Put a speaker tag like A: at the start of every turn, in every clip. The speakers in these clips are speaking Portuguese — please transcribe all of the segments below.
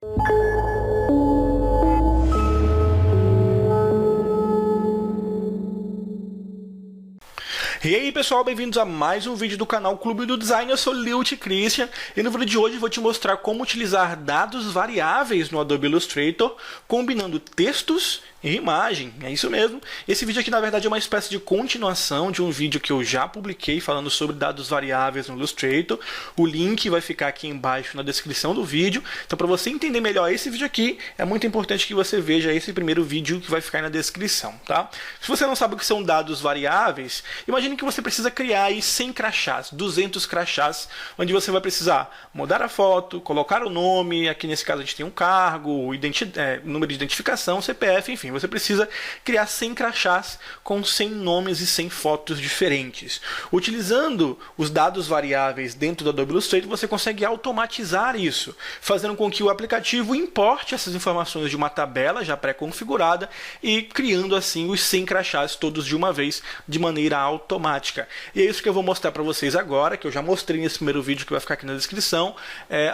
A: E aí pessoal, bem-vindos a mais um vídeo do canal Clube do Design. Eu sou Lilt Christian e no vídeo de hoje vou te mostrar como utilizar dados variáveis no Adobe Illustrator combinando textos e imagem. É isso mesmo. Esse vídeo aqui na verdade é uma espécie de continuação de um vídeo que eu já publiquei falando sobre dados variáveis no Illustrator. O link vai ficar aqui embaixo na descrição do vídeo. Então para você entender melhor esse vídeo aqui, é muito importante que você veja esse primeiro vídeo que vai ficar aí na descrição, tá? Se você não sabe o que são dados variáveis, imagine que você precisa criar aí 100 crachás, 200 crachás, onde você vai precisar mudar a foto, colocar o nome, aqui nesse caso a gente tem um cargo, número de identificação, CPF, enfim, você precisa criar 100 crachás com 100 nomes e 100 fotos diferentes. Utilizando os dados variáveis dentro do Adobe Illustrator, você consegue automatizar isso, fazendo com que o aplicativo importe essas informações de uma tabela já pré-configurada e criando assim os 100 crachás todos de uma vez, de maneira automática. E é isso que eu vou mostrar para vocês agora, que eu já mostrei nesse primeiro vídeo que vai ficar aqui na descrição,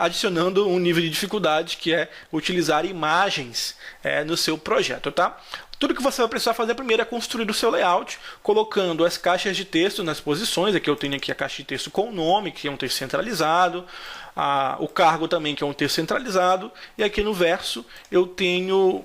A: adicionando um nível de dificuldade que é utilizar imagens no seu projeto, tá? Tudo que você vai precisar fazer primeiro é construir o seu layout, colocando as caixas de texto nas posições. Aqui eu tenho aqui a caixa de texto com o nome, que é um texto centralizado, o cargo também, que é um texto centralizado, e aqui no verso eu tenho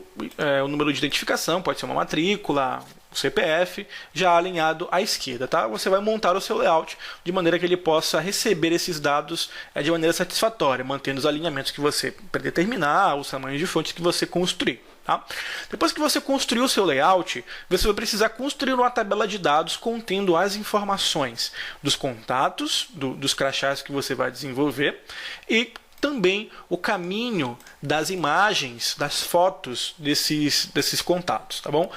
A: o número de identificação, pode ser uma matrícula, o CPF, já alinhado à esquerda, tá? Você vai montar o seu layout de maneira que ele possa receber esses dados de maneira satisfatória, mantendo os alinhamentos que você predeterminar, os tamanhos de fontes que você construir. Tá? Depois que você construiu o seu layout, você vai precisar construir uma tabela de dados contendo as informações dos contatos, dos crachás que você vai desenvolver e também o caminho das imagens, das fotos desses contatos, tá bom?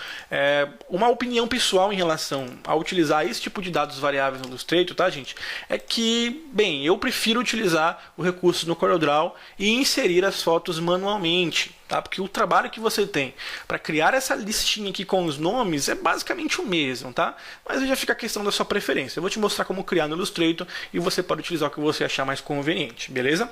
A: Uma opinião pessoal em relação a utilizar esse tipo de dados variáveis no Illustrator, tá, gente? É que, bem, eu prefiro utilizar o recurso no CorelDRAW e inserir as fotos manualmente, tá? Porque o trabalho que você tem para criar essa listinha aqui com os nomes é basicamente o mesmo, tá? Mas aí já fica a questão da sua preferência. Eu vou te mostrar como criar no Illustrator e você pode utilizar o que você achar mais conveniente, beleza?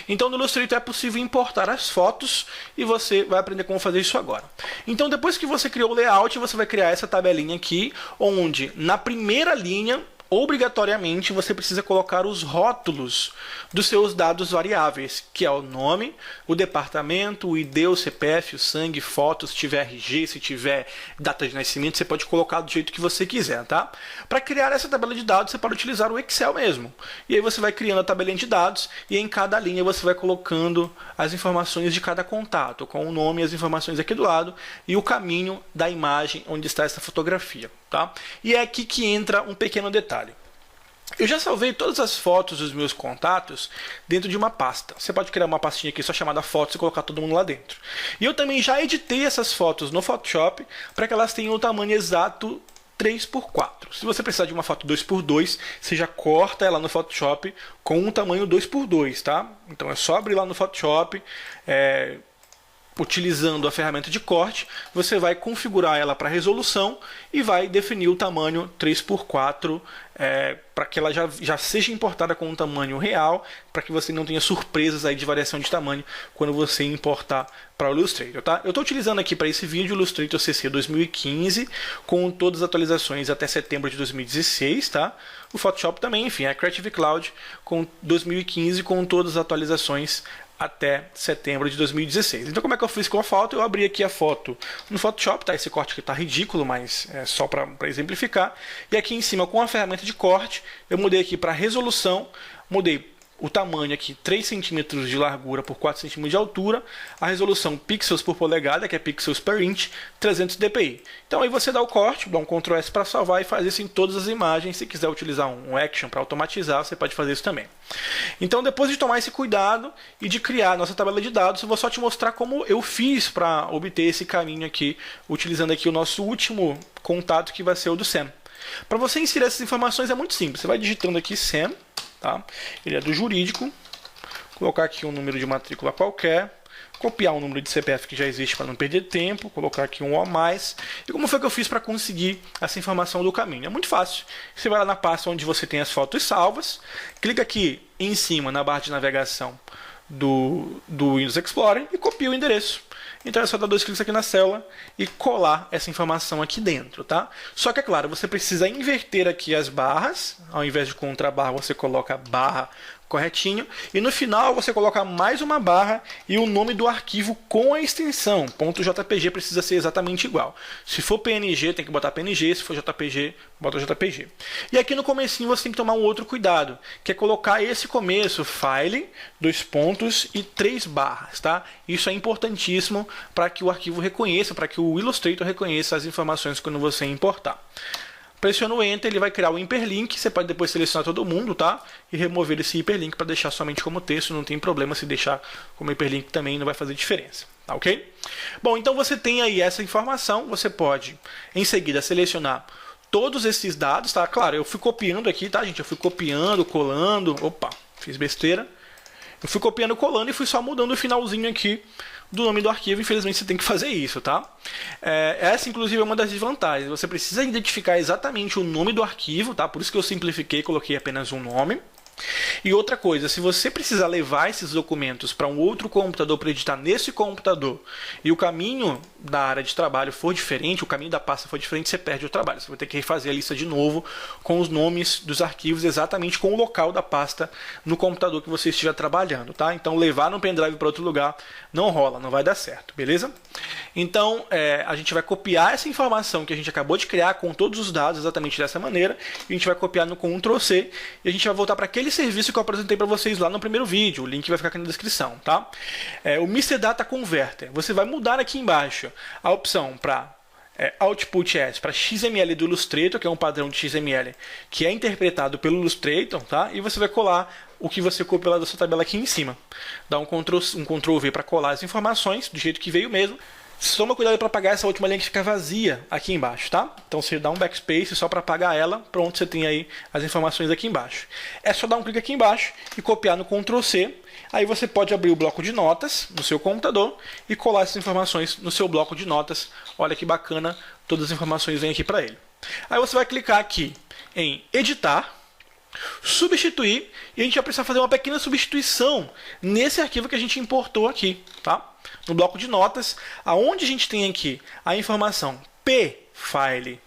A: Então no Illustrator é possível importar as fotos e você vai aprender como fazer isso agora. Então depois que você criou o layout, você vai criar essa tabelinha aqui, onde na primeira linha obrigatoriamente você precisa colocar os rótulos dos seus dados variáveis, que é o nome, o departamento, o ID, o CPF, o sangue, fotos, se tiver RG, se tiver data de nascimento, você pode colocar do jeito que você quiser, tá? Para criar essa tabela de dados, você pode utilizar o Excel mesmo. E aí você vai criando a tabelinha de dados e em cada linha você vai colocando as informações de cada contato, com o nome e as informações aqui do lado e o caminho da imagem onde está essa fotografia, tá? E é aqui que entra um pequeno detalhe. Eu já salvei todas as fotos dos meus contatos dentro de uma pasta. Você pode criar uma pastinha aqui só chamada fotos e colocar todo mundo lá dentro. E eu também já editei essas fotos no Photoshop para que elas tenham o tamanho exato 3x4. Se você precisar de uma foto 2x2, você já corta ela no Photoshop com um tamanho 2x2, tá? Então é só abrir lá no Photoshop, utilizando a ferramenta de corte, você vai configurar ela para resolução e vai definir o tamanho 3x4 para que ela já seja importada com um tamanho real, para que você não tenha surpresas aí de variação de tamanho quando você importar para o Illustrator, tá? Eu estou utilizando aqui para esse vídeo o Illustrator CC 2015 com todas as atualizações até setembro de 2016, tá? O Photoshop também, enfim, a Creative Cloud com 2015 com todas as atualizações até setembro de 2016. Então como é que eu fiz com a foto? Eu abri aqui a foto no Photoshop, tá? Esse corte aqui tá ridículo, mas é só para exemplificar. E aqui em cima com a ferramenta de corte, eu mudei aqui para resolução, mudei o tamanho aqui 3 centímetros de largura por 4 centímetros de altura, a resolução pixels por polegada, que é pixels per inch, 300 dpi. Então aí você dá o corte, dá um Ctrl S para salvar e faz isso em todas as imagens. Se quiser utilizar um action para automatizar, você pode fazer isso também. Então depois de tomar esse cuidado e de criar a nossa tabela de dados, eu vou só te mostrar como eu fiz para obter esse caminho aqui, utilizando aqui o nosso último contato, que vai ser o do Sam. Para você inserir essas informações é muito simples, você vai digitando aqui Sam, tá? Ele é do jurídico, colocar aqui um número de matrícula qualquer, copiar um número de CPF que já existe para não perder tempo, colocar aqui um a mais. E como foi que eu fiz para conseguir essa informação do caminho? É muito fácil. Você vai lá na pasta onde você tem as fotos salvas, clica aqui em cima na barra de navegação do Windows Explorer e copio o endereço. Então é só dar 2 cliques aqui na célula e colar essa informação aqui dentro, tá? Só que é claro, você precisa inverter aqui as barras, ao invés de contra barra você coloca a barra corretinho, e no final você coloca mais uma barra e o nome do arquivo com a extensão, .jpg precisa ser exatamente igual. Se for PNG tem que botar PNG, se for JPG, bota JPG. E aqui no comecinho você tem que tomar um outro cuidado, que é colocar esse começo, file, 2 pontos e 3 barras, tá? Isso é importantíssimo para que o arquivo reconheça, para que o Illustrator reconheça as informações quando você importar. Pressiona o Enter, ele vai criar o hiperlink, você pode depois selecionar todo mundo, tá? E remover esse hiperlink para deixar somente como texto, não tem problema se deixar como hiperlink também, não vai fazer diferença, tá ok? Bom, então você tem aí essa informação, você pode em seguida selecionar todos esses dados, tá? Claro, eu fui copiando aqui, tá, gente? Eu fui copiando, colando, opa, fiz besteira. Eu fui copiando, colando e fui só mudando o finalzinho aqui do nome do arquivo. Infelizmente você tem que fazer isso, tá? Essa inclusive é uma das desvantagens. Você precisa identificar exatamente o nome do arquivo, tá? Por isso que eu simplifiquei e coloquei apenas um nome. E outra coisa, se você precisar levar esses documentos para um outro computador para editar nesse computador e o caminho da área de trabalho for diferente, o caminho da pasta for diferente, você perde o trabalho. Você vai ter que refazer a lista de novo com os nomes dos arquivos exatamente com o local da pasta no computador que você estiver trabalhando, tá? Então levar no pendrive para outro lugar não rola, não vai dar certo, beleza? Então a gente vai copiar essa informação que a gente acabou de criar com todos os dados exatamente dessa maneira, e a gente vai copiar no Ctrl+C e a gente vai voltar para aquele serviço que eu apresentei para vocês lá no primeiro vídeo. O link vai ficar aqui na descrição, tá? O Mr. Data Converter. Você vai mudar aqui embaixo a opção para Output As para XML do Illustrator, que é um padrão de XML que é interpretado pelo Illustrator, tá? E você vai colar o que você copiou lá da sua tabela aqui em cima. Dá um Ctrl V para colar as informações do jeito que veio mesmo. Toma cuidado para apagar essa última linha que fica vazia aqui embaixo, tá? Então você dá um backspace só para apagar ela, pronto, você tem aí as informações aqui embaixo. É só dar um clique aqui embaixo e copiar no Ctrl+C. Aí você pode abrir o bloco de notas no seu computador e colar essas informações no seu bloco de notas. Olha que bacana, todas as informações vêm aqui para ele. Aí você vai clicar aqui em editar, substituir, e a gente vai precisar fazer uma pequena substituição nesse arquivo que a gente importou aqui, tá? No bloco de notas, aonde a gente tem aqui a informação pfile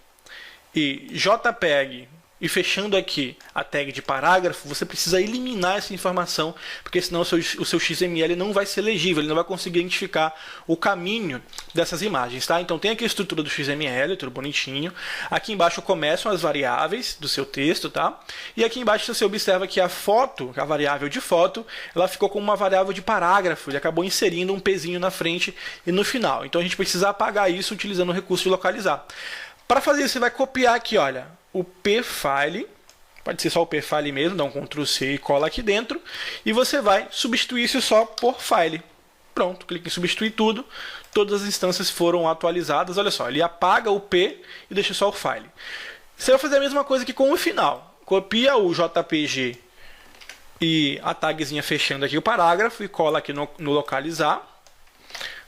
A: e jpeg, e fechando aqui a tag de parágrafo, você precisa eliminar essa informação, porque senão o seu XML não vai ser legível, ele não vai conseguir identificar o caminho dessas imagens, tá? Então tem aqui a estrutura do XML, tudo bonitinho. Aqui embaixo começam as variáveis do seu texto, tá? E aqui embaixo você observa que a foto, a variável de foto, ela ficou como uma variável de parágrafo, ele acabou inserindo um pezinho na frente e no final. Então a gente precisa apagar isso utilizando o recurso de localizar. Para fazer isso, você vai copiar aqui, olha, o pfile, pode ser só o pfile mesmo, dá um Ctrl+C e cola aqui dentro, e você vai substituir isso só por file. Pronto, clique em substituir tudo, todas as instâncias foram atualizadas, olha só, ele apaga o P e deixa só o file. Você vai fazer a mesma coisa aqui com o final, copia o JPG e a tagzinha fechando aqui o parágrafo e cola aqui no localizar.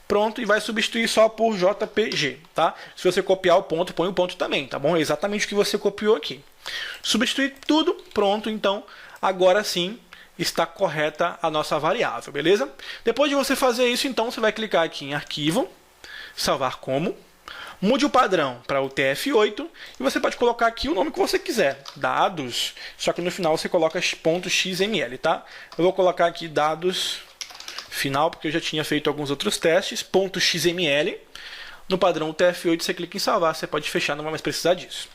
A: Pronto, e vai substituir só por JPG, tá? Se você copiar o ponto, põe o ponto também, tá bom? É exatamente o que você copiou aqui. Substituir tudo, pronto, então agora sim está correta a nossa variável, beleza? Depois de você fazer isso, então você vai clicar aqui em Arquivo, Salvar Como, mude o padrão para o TF8 e você pode colocar aqui o nome que você quiser, dados, só que no final você coloca .xml, tá? Eu vou colocar aqui dados final, porque eu já tinha feito alguns outros testes, .xml. No padrão TF8 você clica em salvar, você pode fechar, não vai mais precisar disso.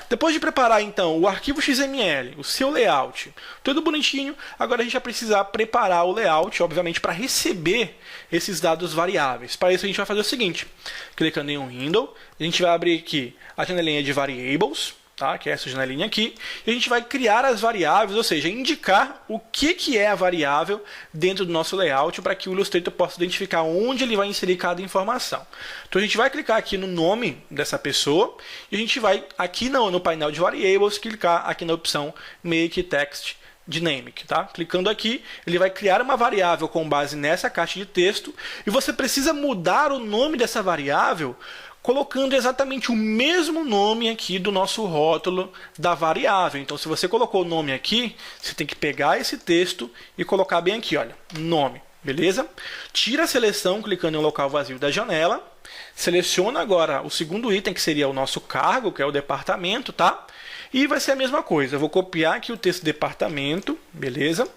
A: Depois de preparar então o arquivo XML, o seu layout, tudo bonitinho, agora a gente vai precisar preparar o layout, obviamente, para receber esses dados variáveis. Para isso a gente vai fazer o seguinte, clicando em um window, a gente vai abrir aqui a janelinha de variables, tá? Que é essa janelinha aqui, e a gente vai criar as variáveis, ou seja, indicar o que é a variável dentro do nosso layout para que o Illustrator possa identificar onde ele vai inserir cada informação. Então a gente vai clicar aqui no nome dessa pessoa e a gente vai aqui no painel de variables clicar aqui na opção Make Text Dynamic, tá? Clicando aqui, ele vai criar uma variável com base nessa caixa de texto e você precisa mudar o nome dessa variável colocando exatamente o mesmo nome aqui do nosso rótulo da variável. Então, se você colocou o nome aqui, você tem que pegar esse texto e colocar bem aqui, olha, nome, beleza? Tira a seleção clicando em local vazio da janela, seleciona agora o segundo item, que seria o nosso cargo, que é o departamento, tá? E vai ser a mesma coisa, eu vou copiar aqui o texto departamento, beleza?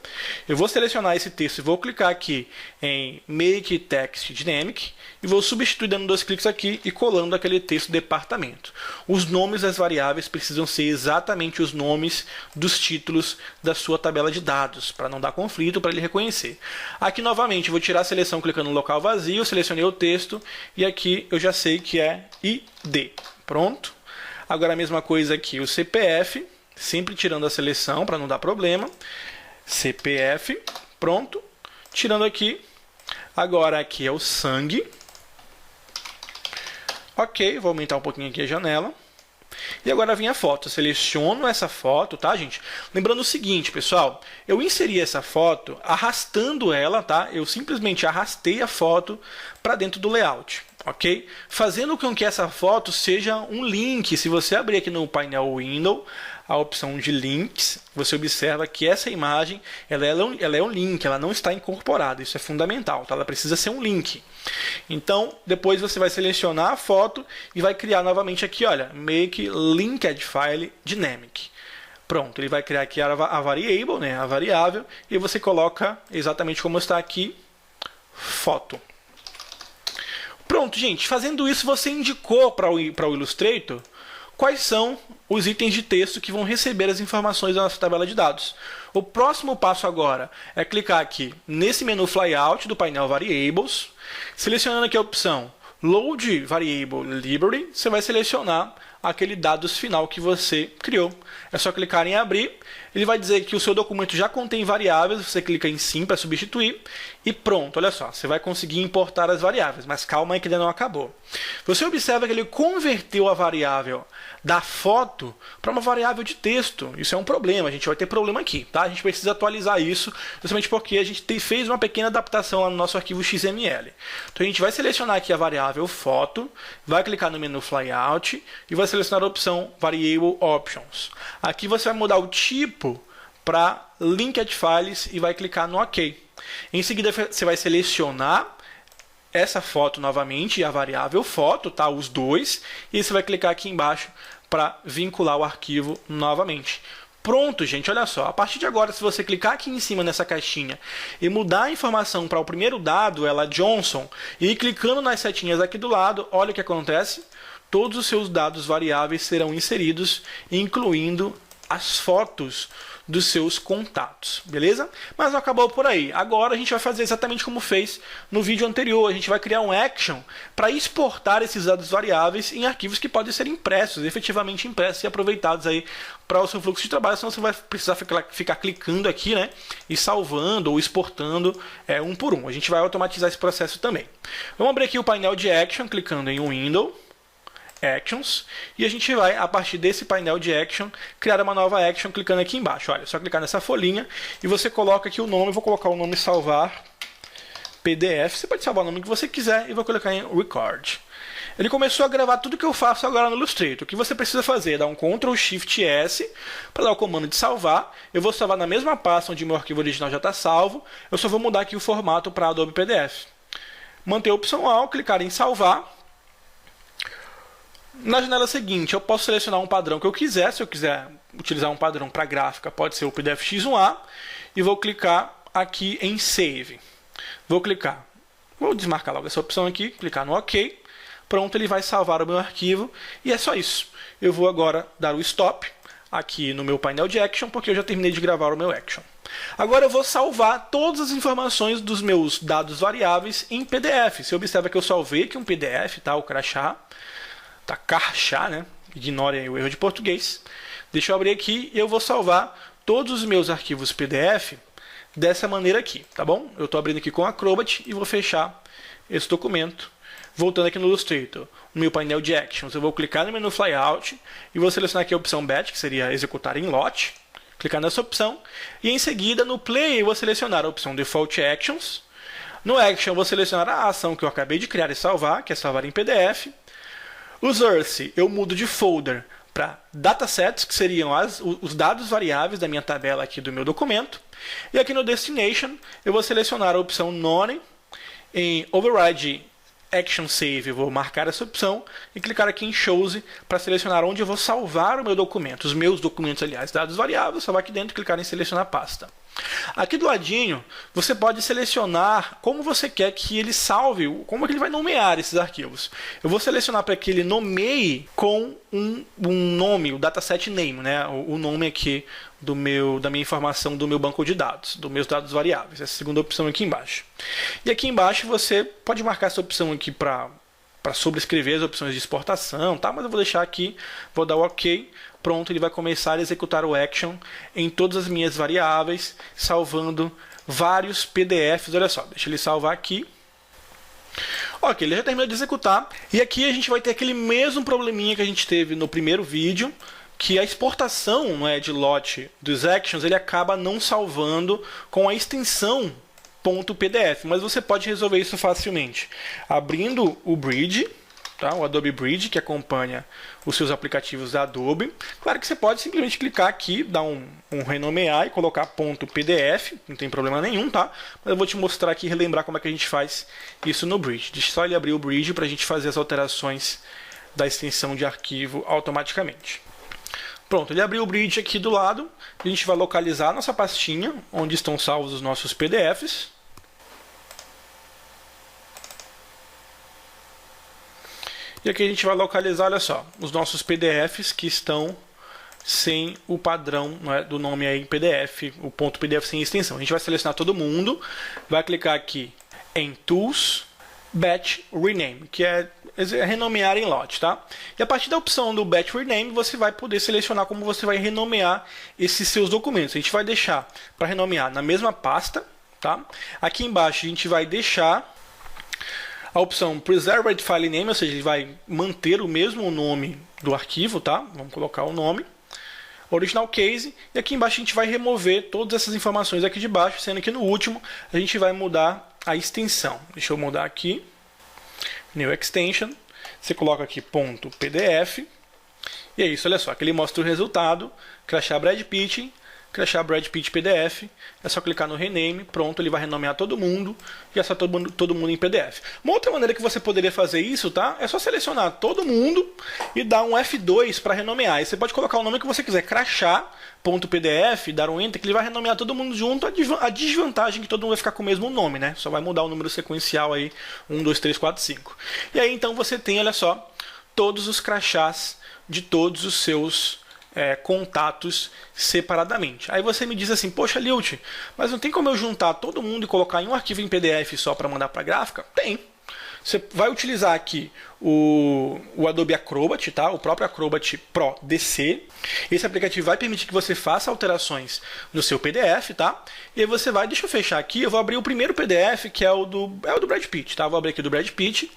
A: Eu vou selecionar esse texto e vou clicar aqui em Make Text Dynamic e vou substituir dando 2 cliques aqui e colando aquele texto departamento. Os nomes das variáveis precisam ser exatamente os nomes dos títulos da sua tabela de dados, para não dar conflito, para ele reconhecer. Aqui novamente, eu vou tirar a seleção clicando no local vazio, selecionei o texto e aqui eu já sei que é ID. Pronto. Agora a mesma coisa aqui, o CPF, sempre tirando a seleção para não dar problema. CPF, pronto. Tirando aqui. Agora aqui é o sangue. Ok, vou aumentar um pouquinho aqui a janela. E agora vem a foto. Eu seleciono essa foto, tá, gente? Lembrando o seguinte, pessoal. Eu inseri essa foto arrastando ela, tá? Eu simplesmente arrastei a foto para dentro do layout. Ok? Fazendo com que essa foto seja um link. Se você abrir aqui no painel Windows, a opção de links, você observa que essa imagem ela é um link, ela não está incorporada. Isso é fundamental, tá? Ela precisa ser um link. Então, depois você vai selecionar a foto e vai criar novamente aqui, olha, Make Linked File Dynamic. Pronto, ele vai criar aqui a variable, né, a variável, e você coloca exatamente como está aqui, foto. Pronto, gente, fazendo isso você indicou para o Illustrator quais são os itens de texto que vão receber as informações da nossa tabela de dados. O próximo passo agora é clicar aqui nesse menu Flyout do painel Variables, selecionando aqui a opção Load Variable Library, você vai selecionar aquele dados final que você criou. É só clicar em abrir, ele vai dizer que o seu documento já contém variáveis, você clica em sim para substituir e pronto, olha só, você vai conseguir importar as variáveis, mas calma aí que ainda não acabou. Você observa que ele converteu a variável da foto para uma variável de texto. Isso é um problema, a gente vai ter problema aqui, tá? A gente precisa atualizar isso, justamente porque a gente fez uma pequena adaptação lá no nosso arquivo XML. Então a gente vai selecionar aqui a variável foto, vai clicar no menu Flyout e vai selecionar a opção Variable Options. Aqui você vai mudar o tipo para Linked Files e vai clicar no OK. Em seguida você vai selecionar essa foto novamente e a variável foto, tá? Os dois, e você vai clicar aqui embaixo para vincular o arquivo novamente. Pronto, gente, olha só. A partir de agora, se você clicar aqui em cima nessa caixinha e mudar a informação para o primeiro dado, ela Johnson, e ir clicando nas setinhas aqui do lado, olha o que acontece. Todos os seus dados variáveis serão inseridos, incluindo as fotos dos seus contatos, beleza? Mas não acabou por aí. Agora a gente vai fazer exatamente como fez no vídeo anterior. A gente vai criar um action para exportar esses dados variáveis em arquivos que podem ser impressos, efetivamente impressos e aproveitados aí para o seu fluxo de trabalho, senão você vai precisar ficar clicando aqui, né, e salvando ou exportando um por um. A gente vai automatizar esse processo também. Vamos abrir aqui o painel de action, clicando em Windows, Actions, e a gente vai, a partir desse painel de Action, criar uma nova Action clicando aqui embaixo. Olha, é só clicar nessa folhinha e você coloca aqui o nome. Vou colocar o nome salvar PDF. Você pode salvar o nome que você quiser e vou colocar em Record. Ele começou a gravar tudo que eu faço agora no Illustrator. O que você precisa fazer é dar um Ctrl Shift S para dar o comando de salvar. Eu vou salvar na mesma pasta onde meu arquivo original já está salvo. Eu só vou mudar aqui o formato para Adobe PDF. Manter a opção A, clicar em salvar. Na janela seguinte, eu posso selecionar um padrão que eu quiser. Se eu quiser utilizar um padrão para gráfica, pode ser o PDF X1A. E vou clicar aqui em Save. Vou desmarcar logo essa opção aqui, clicar no OK. Pronto, ele vai salvar o meu arquivo. E é só isso. Eu vou agora dar o Stop aqui no meu painel de Action, porque eu já terminei de gravar o meu Action. Agora eu vou salvar todas as informações dos meus dados variáveis em PDF. Você observa que eu salvei aqui um PDF, tá? O crachá. Tá crachá, né? Ignore aí o erro de português. Deixa eu abrir aqui e eu vou salvar todos os meus arquivos PDF dessa maneira aqui, tá bom? Eu estou abrindo aqui com a Acrobat e vou fechar esse documento. Voltando aqui no Illustrator, no meu painel de Actions, eu vou clicar no menu Flyout e vou selecionar aqui a opção Batch, que seria executar em lote. Clicar nessa opção e em seguida no Play eu vou selecionar a opção Default Actions. No Action eu vou selecionar a ação que eu acabei de criar e salvar, que é salvar em PDF. O source eu mudo de folder para datasets, que seriam os dados variáveis da minha tabela aqui do meu documento. E aqui no destination eu vou selecionar a opção none. Em override action save eu vou marcar essa opção e clicar aqui em choose para selecionar onde eu vou salvar o meu documento. Os meus documentos, aliás, dados variáveis, salvar aqui dentro e clicar em selecionar pasta. Aqui do ladinho, você pode selecionar como você quer que ele salve, como é que ele vai nomear esses arquivos. Eu vou selecionar para que ele nomeie com um nome, o dataset name, né? O nome aqui da minha informação do meu banco de dados, dos meus dados variáveis. Essa é a segunda opção aqui embaixo. E aqui embaixo você pode marcar essa opção aqui para sobrescrever as opções de exportação, tá? Mas eu vou deixar aqui, vou dar o OK. Pronto, ele vai começar a executar o action em todas as minhas variáveis, salvando vários PDFs. Olha só, deixa ele salvar aqui. Ok, ele já terminou de executar. E aqui a gente vai ter aquele mesmo probleminha que a gente teve no primeiro vídeo, que a exportação, não é, de lote dos actions, ele acaba não salvando com a extensão .pdf. Mas você pode resolver isso facilmente abrindo o Bridge. Tá? O Adobe Bridge, que acompanha os seus aplicativos da Adobe. Claro que você pode simplesmente clicar aqui, dar um renomear e colocar .pdf, não tem problema nenhum, tá? Mas eu vou te mostrar aqui e relembrar como é que a gente faz isso no Bridge. Deixa só ele abrir o Bridge para a gente fazer as alterações da extensão de arquivo automaticamente. Pronto, ele abriu o Bridge aqui do lado. A gente vai localizar a nossa pastinha, onde estão salvos os nossos PDFs. E aqui a gente vai localizar, olha só, os nossos PDFs que estão sem o padrão, né, do nome aí em PDF, o .pdf sem extensão. A gente vai selecionar todo mundo, vai clicar aqui em Tools, Batch Rename, que é renomear em lote, tá? E a partir da opção do Batch Rename, você vai poder selecionar como você vai renomear esses seus documentos. A gente vai deixar para renomear na mesma pasta, tá? Aqui embaixo a gente vai deixar a opção Preserved File Name, ou seja, ele vai manter o mesmo nome do arquivo, tá? Vamos colocar o nome. Original Case. E aqui embaixo a gente vai remover todas essas informações aqui de baixo, sendo que no último a gente vai mudar a extensão. Deixa eu mudar aqui. New Extension. Você coloca aqui .pdf. E é isso, olha só. Aqui ele mostra o resultado. Crachar Brad Pitt. Crachar Brad Pitt PDF, é só clicar no Rename, pronto, ele vai renomear todo mundo, já está todo mundo em PDF. Uma outra maneira que você poderia fazer isso, tá? É só selecionar todo mundo e dar um F2 para renomear. E você pode colocar o nome que você quiser, crachar.pdf, dar um Enter, que ele vai renomear todo mundo junto. A desvantagem é que todo mundo vai ficar com o mesmo nome, né? Só vai mudar o número sequencial aí, 1, 2, 3, 4, 5. E aí então você tem, olha só, todos os crachás de todos os seus contatos separadamente. Aí você me diz assim, poxa, Lilt, mas não tem como eu juntar todo mundo e colocar em um arquivo em PDF só para mandar para a gráfica? Tem. Você vai utilizar aqui o Adobe Acrobat, tá? O próprio Acrobat Pro DC. Esse aplicativo vai permitir que você faça alterações no seu PDF, tá? E aí você vai, deixa eu fechar aqui, eu vou abrir o primeiro PDF, que é o do Brad Pitt, tá? Eu vou abrir aqui do Brad Pitt.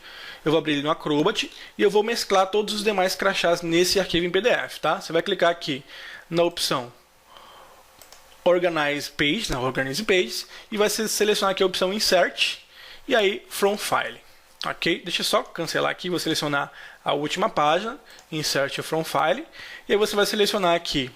A: Eu vou abrir ele no Acrobat e eu vou mesclar todos os demais crachás nesse arquivo em PDF, tá? Você vai clicar aqui na opção Organize Page, e vai selecionar aqui a opção Insert e aí From File, ok? Deixa eu só cancelar aqui, vou selecionar a última página, Insert From File, e aí você vai selecionar aqui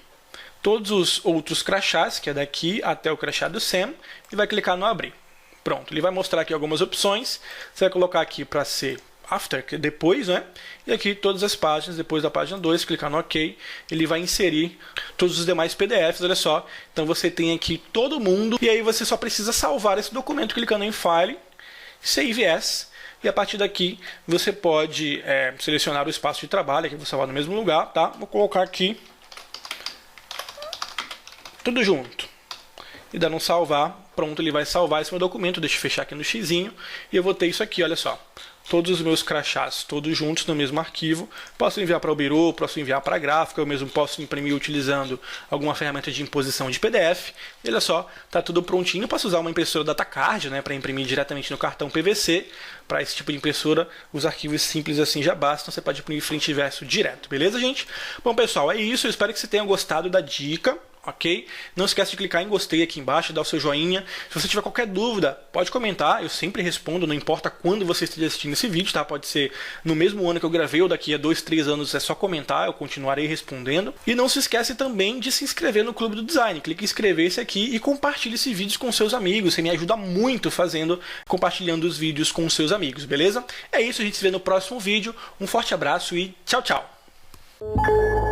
A: todos os outros crachás, que é daqui até o crachá do Sam, e vai clicar no Abrir. Pronto, ele vai mostrar aqui algumas opções, você vai colocar aqui para ser after, que é depois, né? E aqui todas as páginas, depois da página 2, clicar no OK, ele vai inserir todos os demais PDFs, olha só. Então você tem aqui todo mundo, e aí você só precisa salvar esse documento clicando em File, Save As, e a partir daqui você pode selecionar o espaço de trabalho, que eu vou salvar no mesmo lugar, tá? Vou colocar aqui tudo junto. E dando um salvar, pronto, ele vai salvar esse meu documento. Deixa eu fechar aqui no xizinho, e eu vou ter isso aqui, olha só. Todos os meus crachás, todos juntos no mesmo arquivo. Posso enviar para o Biro, posso enviar para a gráfica, eu mesmo posso imprimir utilizando alguma ferramenta de imposição de PDF. E olha só, está tudo prontinho. Eu posso usar uma impressora DataCard, né, para imprimir diretamente no cartão PVC. Para esse tipo de impressora, os arquivos simples assim já bastam. Você pode imprimir frente e verso direto, beleza, gente? Bom, pessoal, é isso. Eu espero que você tenha gostado da dica. ok? Não esquece de clicar em gostei aqui embaixo, dar o seu joinha. Se você tiver qualquer dúvida, pode comentar, eu sempre respondo, não importa quando você esteja assistindo esse vídeo, tá? Pode ser no mesmo ano que eu gravei ou daqui a 2, 3 anos, é só comentar, eu continuarei respondendo. E não se esquece também de se inscrever no Clube do Design, clique em inscrever-se aqui e compartilhe esse vídeo com seus amigos, você me ajuda muito compartilhando os vídeos com os seus amigos, beleza? É isso, a gente se vê no próximo vídeo, um forte abraço e tchau, tchau!